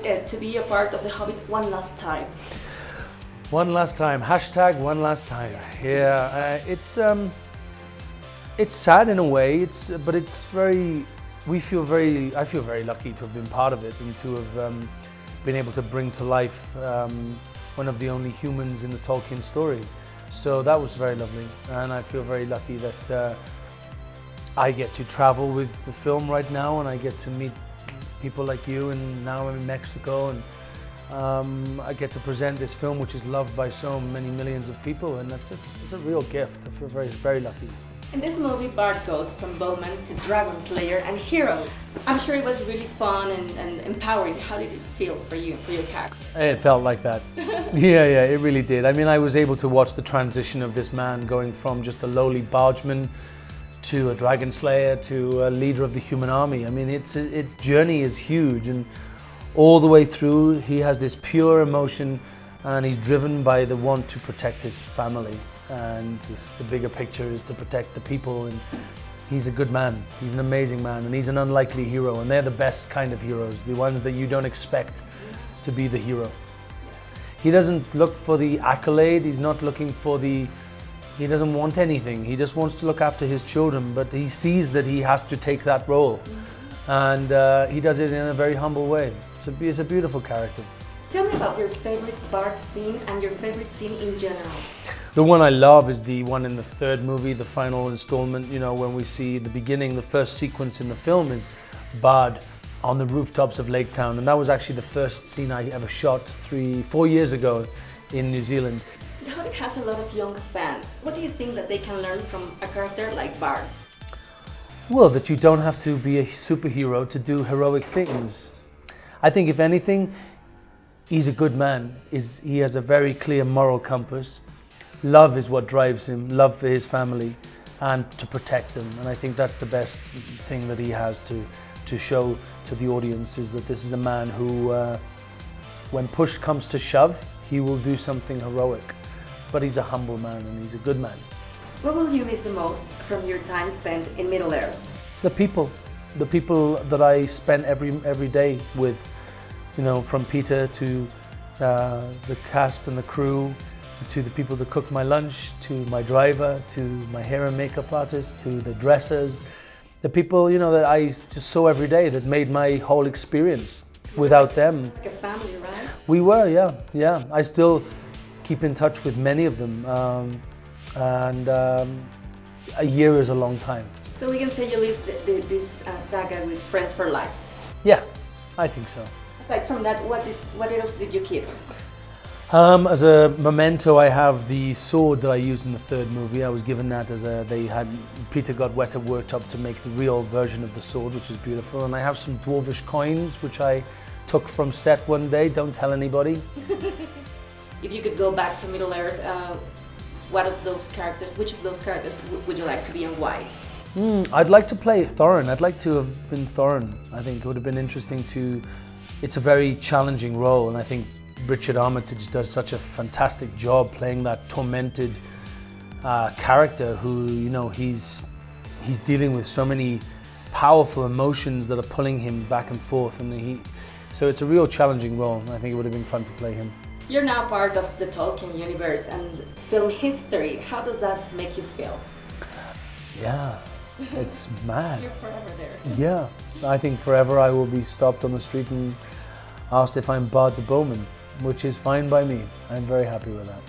to be a part of the Hobbit one last time? One last time. Hashtag one last time. Yeah, it's sad in a way. But it's very. I feel very lucky to have been part of it and to have been able to bring to life one of the only humans in the Tolkien story. So that was very lovely, and I feel very lucky that I get to travel with the film right now, and I get to meet people like you, and now I'm in Mexico, and I get to present this film which is loved by so many millions of people, and it's a real gift. I feel very, very lucky. In this movie, Bard goes from bowman to dragon slayer and hero. I'm sure it was really fun and empowering. How did it feel for you, for your character? It felt like that. Yeah, it really did. I mean, I was able to watch the transition of this man going from just a lowly bargeman to a dragon slayer to a leader of the human army. I mean, its journey is huge, and all the way through, he has this pure emotion, and he's driven by the want to protect his family. And the bigger picture is to protect the people, and he's a good man. He's an amazing man, and he's an unlikely hero, and they're the best kind of heroes, the ones that you don't expect to be the hero. He doesn't look for the accolade, he's not looking for he doesn't want anything, he just wants to look after his children, but he sees that he has to take that role, and he does it in a very humble way. It's a beautiful character. Tell me about your favorite Bard scene and your favorite scene in general. The one I love is the one in the third movie, the final installment, you know, when we see the beginning, the first sequence in the film is Bard on the rooftops of Lake Town, and that was actually the first scene I ever shot 4 years ago in New Zealand. The Hobbit has a lot of young fans. What do you think that they can learn from a character like Bard? Well, that you don't have to be a superhero to do heroic things. I think if anything, he's a good man. He has a very clear moral compass. Love is what drives him, love for his family and to protect them. And I think that's the best thing that he has to show to the audience, is that this is a man who, when push comes to shove, he will do something heroic. But he's a humble man and he's a good man. What will you miss the most from your time spent in Middle-earth? The people that I spent every day with, you know, from Peter to the cast and the crew, to the people that cook my lunch, to my driver, to my hair and makeup artist, to the dressers, the people, you know, that I just saw every day that made my whole experience. Without them, like a family, right? We were, yeah. I still keep in touch with many of them, and a year is a long time. So we can say you lived this saga with friends for life. Yeah, I think so. Aside from that, what else did you keep? As a memento, I have the sword that I used in the third movie. I was given that as Peter got Weta worked up to make the real version of the sword, which is beautiful. And I have some dwarvish coins, which I took from set one day. Don't tell anybody. If you could go back to Middle-earth, which of those characters would you like to be and why? I'd like to play Thorin. I'd like to have been Thorin. I think it would have been interesting it's a very challenging role, and I think Richard Armitage does such a fantastic job playing that tormented character who, you know, he's dealing with so many powerful emotions that are pulling him back and forth, and so it's a real challenging role. I think it would have been fun to play him. You're now part of the Tolkien universe and film history. How does that make you feel? Yeah, it's mad. You're forever there. Yeah, I think forever I will be stopped on the street and asked if I'm Bard the Bowman, which is fine by me. I'm very happy with that.